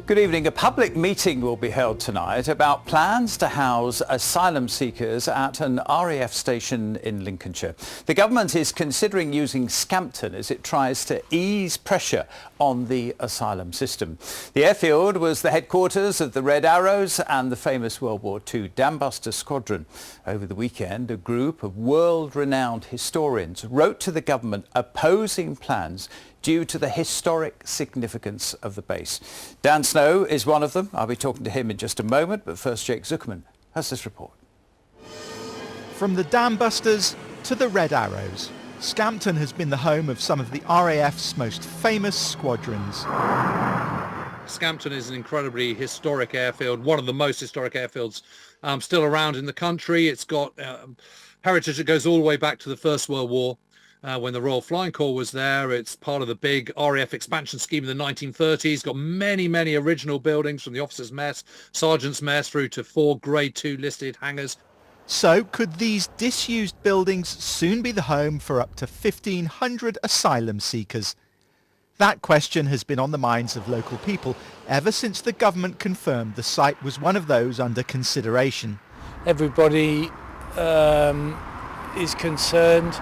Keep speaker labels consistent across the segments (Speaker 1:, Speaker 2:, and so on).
Speaker 1: Good evening. A public meeting will be held tonight about plans to house asylum seekers at an RAF station in Lincolnshire. The government is considering using Scampton as it tries to ease pressure on the asylum system. The airfield was the headquarters of the Red Arrows and the famous World War II Dambusters squadron. Over the weekend, a group of world-renowned historians wrote to the government opposing plans due to the historic significance of the base. Dan Snow is one of them. I'll be talking to him in just a moment, but first Jake Zuckerman has this report.
Speaker 2: From the Dambusters to the Red Arrows, Scampton has been the home of some of the RAF's most famous squadrons.
Speaker 3: Scampton is an incredibly historic airfield, one of the most historic airfields still around in the country. It's got heritage that goes all the way back to the First World War. When the Royal Flying Corps was there. It's part of the big RAF expansion scheme in the 1930s. Got many, many original buildings from the officers' mess, sergeants' mess, through to 4 Grade 2 listed hangars.
Speaker 2: So could these disused buildings soon be the home for up to 1,500 asylum seekers? That question has been on the minds of local people ever since the government confirmed the site was one of those under consideration.
Speaker 4: Everybody is concerned.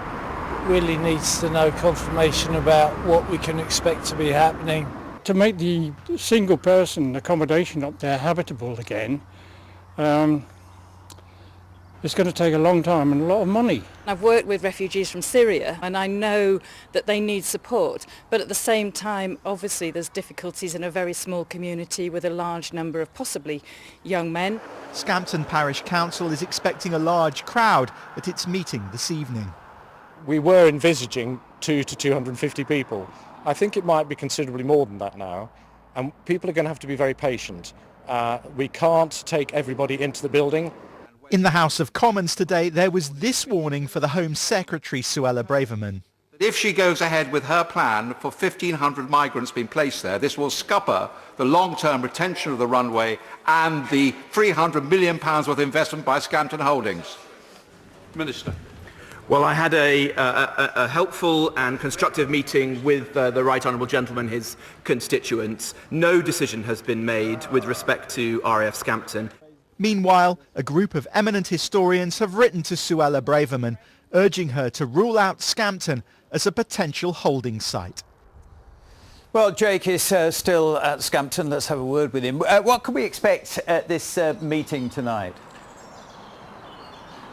Speaker 4: Really needs to know confirmation about what we can expect to be happening.
Speaker 5: To make the single person accommodation up there habitable again, it's going to take a long time and a lot of money.
Speaker 6: I've worked with refugees from Syria and I know that they need support, but at the same time obviously there's difficulties in a very small community with a large number of possibly young men.
Speaker 2: Scampton Parish Council is expecting a large crowd at its meeting this evening.
Speaker 7: We were envisaging 200 to 250 people. I think it might be considerably more than that now, and people are going to have to be very patient. We can't take everybody into the building.
Speaker 2: In the House of Commons today, there was this warning for the Home Secretary, Suella Braverman.
Speaker 8: If she goes ahead with her plan for 1,500 migrants being placed there, this will scupper the long-term retention of the runway and the £300 million worth investment by Scampton Holdings.
Speaker 9: Minister. Well, I had a helpful and constructive meeting with the Right Honourable Gentleman, his constituents. No decision has been made with respect to RAF Scampton.
Speaker 2: Meanwhile, a group of eminent historians have written to Suella Braverman, urging her to rule out Scampton as a potential holding site.
Speaker 1: Well, Jake is still at Scampton. Let's have a word with him. What can we expect at this meeting tonight?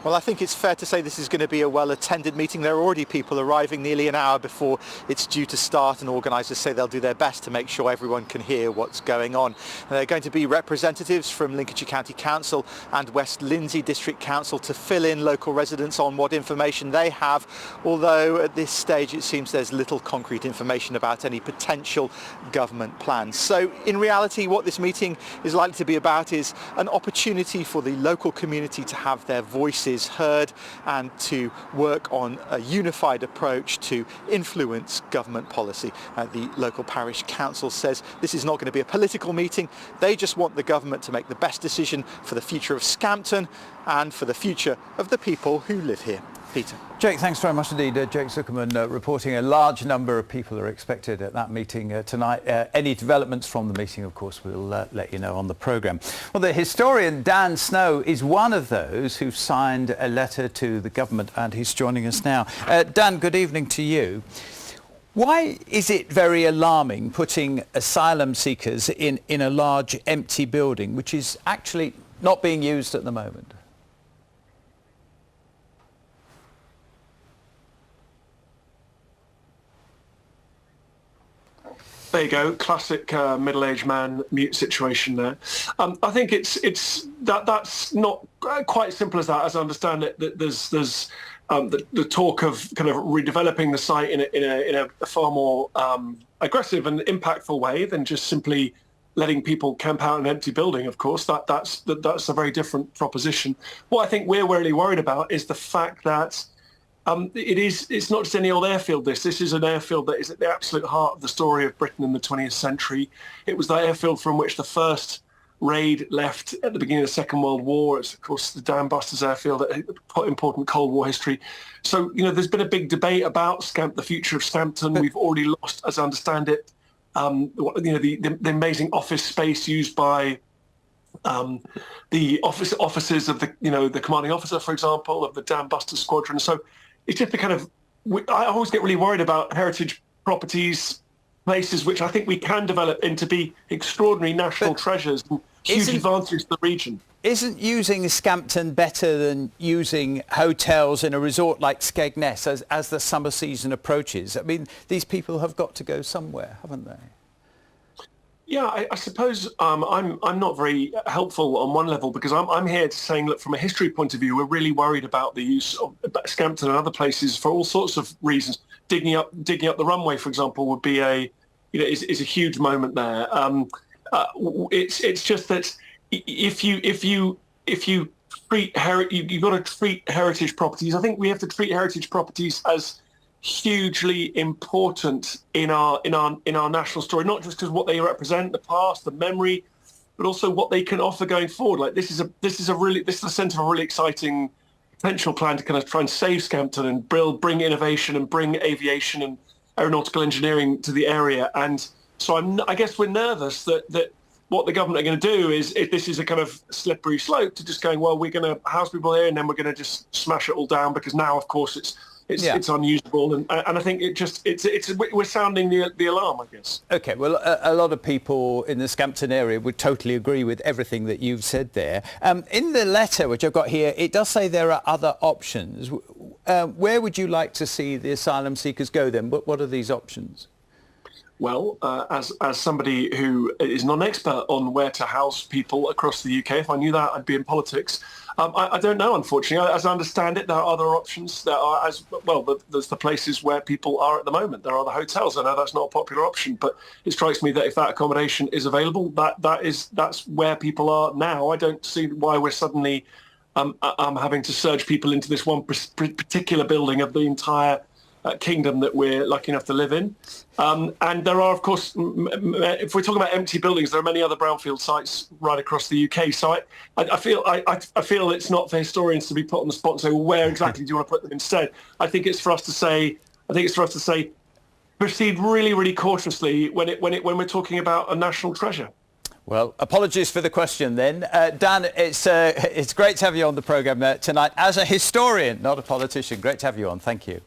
Speaker 2: Well, I think it's fair to say this is going to be a well-attended meeting. There are already people arriving nearly an hour before it's due to start, and organisers say they'll do their best to make sure everyone can hear what's going on. And there are going to be representatives from Lincolnshire County Council and West Lindsey District Council to fill in local residents on what information they have, although at this stage it seems there's little concrete information about any potential government plans. So in reality, what this meeting is likely to be about is an opportunity for the local community to have their voices heard and to work on a unified approach to influence government policy. The local parish council says this is not going to be a political meeting. They just want the government to make the best decision for the future of Scampton and for the future of the people who live here. Peter.
Speaker 1: Jake, thanks very much indeed. Jake Zuckerman reporting a large number of people are expected at that meeting tonight. Any developments from the meeting, of course, we'll let you know on the programme. Well, the historian Dan Snow is one of those who've signed a letter to the government, and he's joining us now. Dan, good evening to you. Why is it very alarming putting asylum seekers in a large empty building, which is actually not being used at the moment?
Speaker 10: There you go, classic middle-aged man mute situation there. I think that's not quite simple as that. As I understand it, that there's the talk of kind of redeveloping the site in a far more aggressive and impactful way than just simply letting people camp out in an empty building. Of course, that's a very different proposition. What I think we're really worried about is the fact that it's not just any old airfield. This is an airfield that is at the absolute heart of the story of Britain in the 20th century. It was that airfield from which the first raid left at the beginning of the Second World War. It's, of course, the Dambusters airfield, quite important Cold War history. So, there's been a big debate about the future of Scampton. We've already lost, as I understand it, the amazing office space used by the officers of the commanding officer, for example, of the Dambusters squadron. So it's just the kind of, I always get really worried about heritage properties, places which I think we can develop into be extraordinary national treasures and huge advantages to the region.
Speaker 1: Isn't using Scampton better than using hotels in a resort like Skegness as the summer season approaches? I mean, these people have got to go somewhere, haven't they?
Speaker 10: Yeah, I suppose I'm not very helpful on one level, because I'm here to saying, look, from a history point of view, we're really worried about the use of Scampton and other places for all sorts of reasons. Digging up the runway, for example, would be is a huge moment there. It's just that if you treat you've got to treat heritage properties. I think we have to treat heritage properties as hugely important in our national story, not just because what they represent, the past, the memory, but also what they can offer going forward. Like this is the centre of a really exciting potential plan to kind of try and save Scampton and bring innovation and bring aviation and aeronautical engineering to the area. And so I guess we're nervous that what the government are going to do is, if this is a kind of slippery slope to just going, well, we're going to house people here and then we're going to just smash it all down, because now, of course, it's unusable, and I think we're sounding the alarm, I guess.
Speaker 1: Okay, well, a lot of people in the Scampton area would totally agree with everything that you've said there. In the letter which I've got here, it does say there are other options. Where would you like to see the asylum seekers go then? What are these options?
Speaker 10: Well, as somebody who is not an expert on where to house people across the UK, if I knew that, I'd be in politics. I don't know, unfortunately. As I understand it, there are other options. There are, there's the places where people are at the moment. There are the hotels. I know that's not a popular option, but it strikes me that if that accommodation is available, that's where people are now. I don't see why we're suddenly having to surge people into this one particular building of the entire kingdom that we're lucky enough to live in. And there are, of course, if we're talking about empty buildings, there are many other brownfield sites right across the UK. So I feel it's not for historians to be put on the spot and say, well, where exactly do you want to put them instead? I think it's for us to say, proceed really, really cautiously when we're talking about a national treasure.
Speaker 1: Well, apologies for the question then. Dan, it's great to have you on the programme tonight as a historian, not a politician. Great to have you on. Thank you.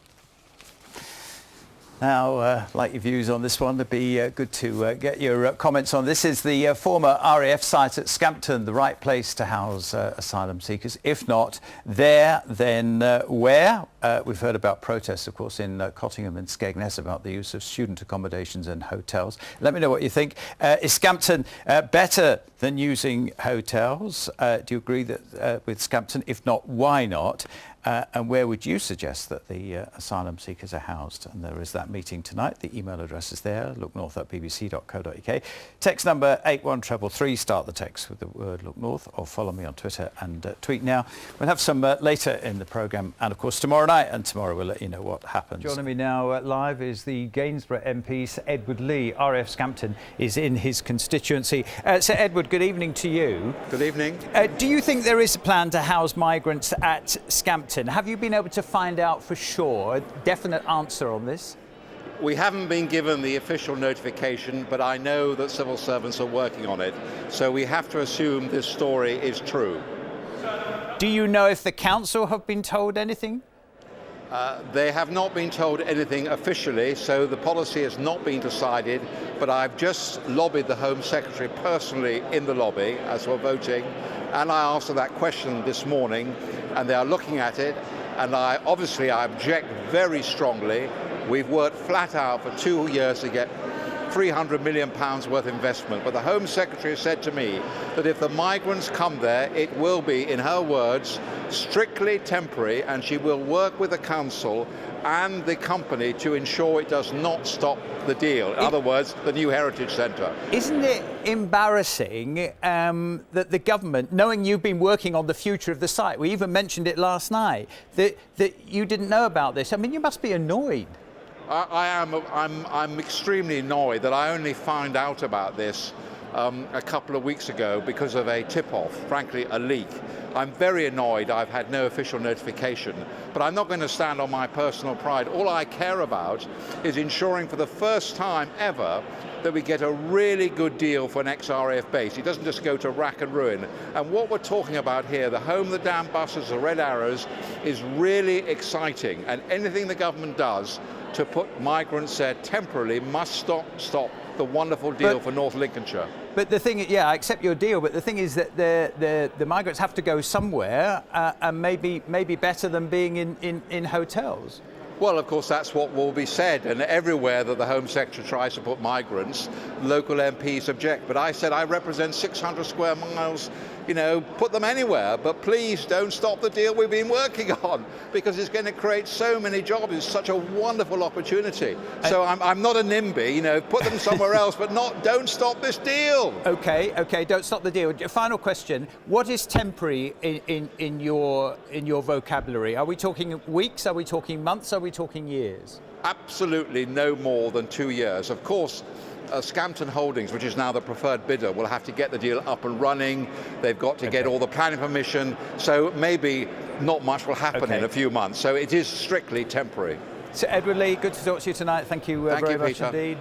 Speaker 1: Now, like your views on this one, it'd be good to get your comments on. This is the former RAF site at Scampton, the right place to house asylum seekers. If not there, then where? We've heard about protests, of course, in Cottingham and Skegness about the use of student accommodations and hotels. Let me know what you think. Is Scampton better than using hotels? Do you agree that with Scampton? If not, why not? And where would you suggest that the asylum seekers are housed? And there is that meeting tonight. The email address is there, looknorth@bbc.co.uk. Text number 81333, start the text with the word Look North, or follow me on Twitter and tweet now. We'll have some later in the programme, and of course tomorrow night, and tomorrow we'll let you know what happens. Joining me now live is the Gainsborough MP, Sir Edward Leigh. RAF Scampton is in his constituency. Sir Edward, good evening to you.
Speaker 8: Good evening.
Speaker 1: Do you think there is a plan to house migrants at Scampton? Have you been able to find out for sure a definite answer on this?
Speaker 8: We haven't been given the official notification, but I know that civil servants are working on it. So we have to assume this story is true.
Speaker 1: Do you know if the council have been told anything?
Speaker 8: They have not been told anything officially, so the policy has not been decided, but I've just lobbied the Home Secretary personally in the lobby as we're voting, and I asked her that question this morning, and they are looking at it, and I object very strongly. We've worked flat out for 2 years to get £300 million worth investment, but the Home Secretary said to me that if the migrants come there, it will be, in her words, strictly temporary, and she will work with the council and the company to ensure it does not stop the deal. In other words, the new heritage centre.
Speaker 1: Isn't it embarrassing that the government, knowing you've been working on the future of the site, we even mentioned it last night, that you didn't know about this? I mean, you must be annoyed.
Speaker 8: I'm extremely annoyed that I only found out about this a couple of weeks ago because of a tip-off, frankly a leak. I'm very annoyed I've had no official notification, but I'm not going to stand on my personal pride. All I care about is ensuring for the first time ever that we get a really good deal for an ex-RAF base. It doesn't just go to rack and ruin. And what we're talking about here, the home of the Dambusters, the Red Arrows, is really exciting. And anything the government does to put migrants there temporarily must stop the wonderful deal for North Lincolnshire.
Speaker 1: But the thing, yeah, I accept your deal, but the thing is that the migrants have to go somewhere, and maybe better than being in hotels.
Speaker 8: Well, of course, that's what will be said, and everywhere that the Home Secretary tries to put migrants, local MPs object. But I said I represent 600 square miles, you know, put them anywhere, but please don't stop the deal we've been working on, because it's going to create so many jobs. It's such a wonderful opportunity. So I'm not a NIMBY, you know, put them somewhere else, but don't stop this deal.
Speaker 1: Okay, don't stop the deal. Final question, what is temporary in your vocabulary? Are we talking weeks, are we talking months, are we talking years?
Speaker 8: Absolutely no more than 2 years. Of course, Scampton Holdings, which is now the preferred bidder, will have to get the deal up and running. They've got to get all the planning permission. So maybe not much will happen in a few months. So it is strictly temporary.
Speaker 1: Sir Edward Leigh, good to talk to you tonight. Thank you very much indeed.